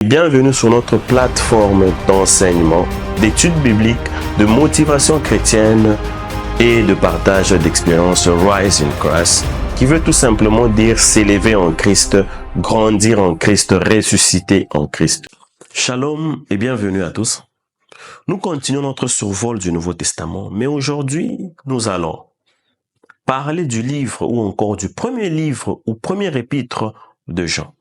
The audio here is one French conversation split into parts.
Bienvenue sur notre plateforme d'enseignement, d'études bibliques, de motivation chrétienne et de partage d'expériences Rise in Christ, qui veut tout simplement dire s'élever en Christ, grandir en Christ, ressusciter en Christ. Shalom et bienvenue à tous. Nous continuons notre survol du Nouveau Testament, mais aujourd'hui, nous allons parler du livre ou encore du premier livre ou premier épître de Jean.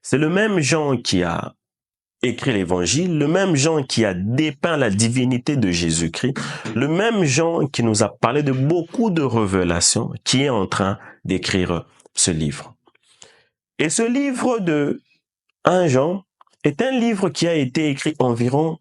C'est le même Jean qui a écrit l'évangile, le même Jean qui a dépeint la divinité de Jésus-Christ, le même Jean qui nous a parlé de beaucoup de révélations, qui est en train d'écrire ce livre. Et ce livre de 1 Jean est un livre qui a été écrit environ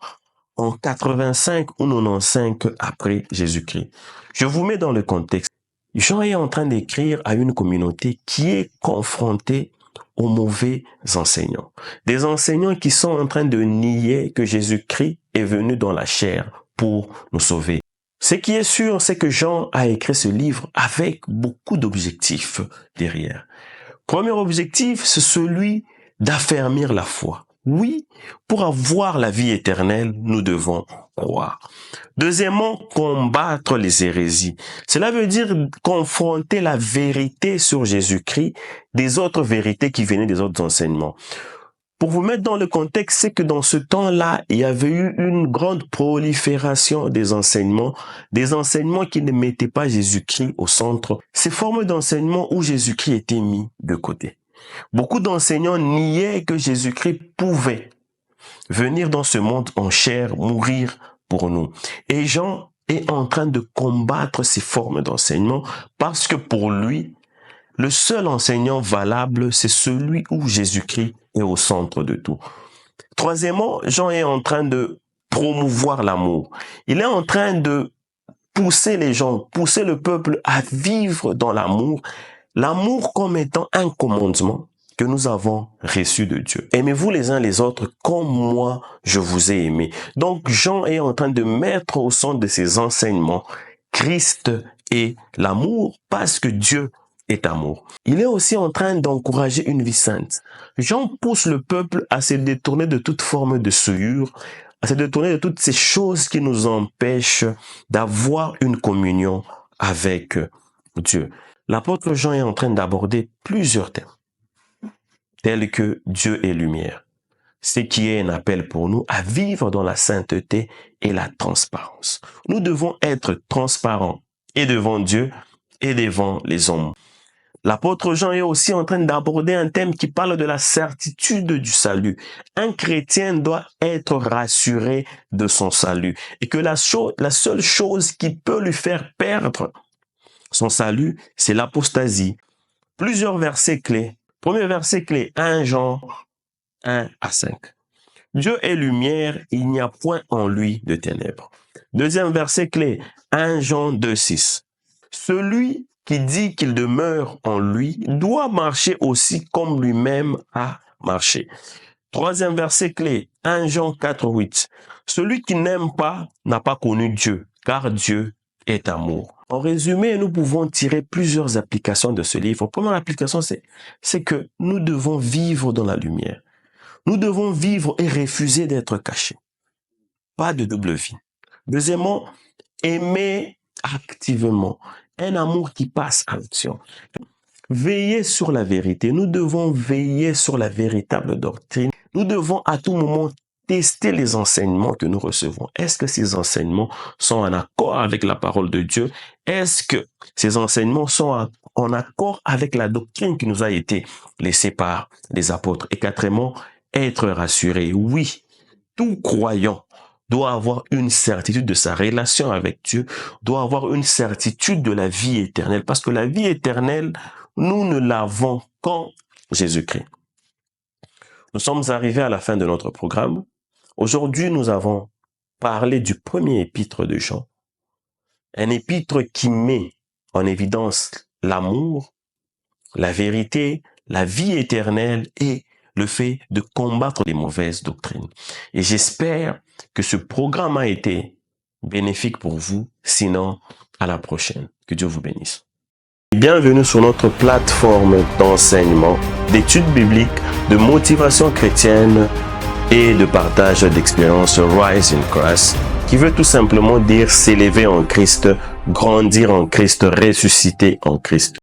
en 85 ou 95 après Jésus-Christ. Je vous mets dans le contexte. Jean est en train d'écrire à une communauté qui est confrontée aux mauvais enseignants. Des enseignants qui sont en train de nier que Jésus-Christ est venu dans la chair pour nous sauver. Ce qui est sûr, c'est que Jean a écrit ce livre avec beaucoup d'objectifs derrière. Premier objectif, c'est celui d'affermir la foi. Oui, pour avoir la vie éternelle, nous devons croire. Deuxièmement, combattre les hérésies. Cela veut dire confronter la vérité sur Jésus-Christ des autres vérités qui venaient des autres enseignements. Pour vous mettre dans le contexte, c'est que dans ce temps-là, il y avait eu une grande prolifération des enseignements qui ne mettaient pas Jésus-Christ au centre. Ces formes d'enseignement où Jésus-Christ était mis de côté. Beaucoup d'enseignants niaient que Jésus-Christ pouvait venir dans ce monde en chair, mourir pour nous. Et Jean est en train de combattre ces formes d'enseignement parce que pour lui, le seul enseignant valable, c'est celui où Jésus-Christ est au centre de tout. Troisièmement, Jean est en train de promouvoir l'amour. Il est en train de pousser les gens, pousser le peuple à vivre dans l'amour. L'amour comme étant un commandement que nous avons reçu de Dieu. Aimez-vous les uns les autres comme moi je vous ai aimé. Donc Jean est en train de mettre au centre de ses enseignements Christ et l'amour parce que Dieu est amour. Il est aussi en train d'encourager une vie sainte. Jean pousse le peuple à se détourner de toute forme de souillure, à se détourner de toutes ces choses qui nous empêchent d'avoir une communion avec Dieu. L'apôtre Jean est en train d'aborder plusieurs thèmes, tels que Dieu est lumière, ce qui est un appel pour nous à vivre dans la sainteté et la transparence. Nous devons être transparents et devant Dieu et devant les hommes. L'apôtre Jean est aussi en train d'aborder un thème qui parle de la certitude du salut. Un chrétien doit être rassuré de son salut et que la seule chose qui peut lui faire perdre son salut, c'est l'apostasie. Plusieurs versets clés. Premier verset clé, 1 Jean 1 à 5. Dieu est lumière, il n'y a point en lui de ténèbres. Deuxième verset clé, 1 Jean 2, 6. Celui qui dit qu'il demeure en lui doit marcher aussi comme lui-même a marché. Troisième verset clé, 1 Jean 4, 8. Celui qui n'aime pas n'a pas connu Dieu, car Dieu est amour. En résumé, nous pouvons tirer plusieurs applications de ce livre. La première application, c'est que nous devons vivre dans la lumière. Nous devons vivre et refuser d'être cachés. Pas de double vie. Deuxièmement, aimer activement. Un amour qui passe à l'action. Veiller sur la vérité. Nous devons veiller sur la véritable doctrine. Nous devons à tout moment tester les enseignements que nous recevons. Est-ce que ces enseignements sont en accord avec la parole de Dieu? Est-ce que ces enseignements sont en accord avec la doctrine qui nous a été laissée par les apôtres? Et quatrièmement, être rassuré. Oui, tout croyant doit avoir une certitude de sa relation avec Dieu, doit avoir une certitude de la vie éternelle. Parce que la vie éternelle, nous ne l'avons qu'en Jésus-Christ. Nous sommes arrivés à la fin de notre programme. Aujourd'hui, nous avons parlé du premier épître de Jean. Un épître qui met en évidence l'amour, la vérité, la vie éternelle et le fait de combattre les mauvaises doctrines. Et j'espère que ce programme a été bénéfique pour vous. Sinon, à la prochaine. Que Dieu vous bénisse. Bienvenue sur notre plateforme d'enseignement, d'études bibliques, de motivation chrétienne et de partage d'expériences Rise in Christ, qui veut tout simplement dire s'élever en Christ, grandir en Christ, ressusciter en Christ.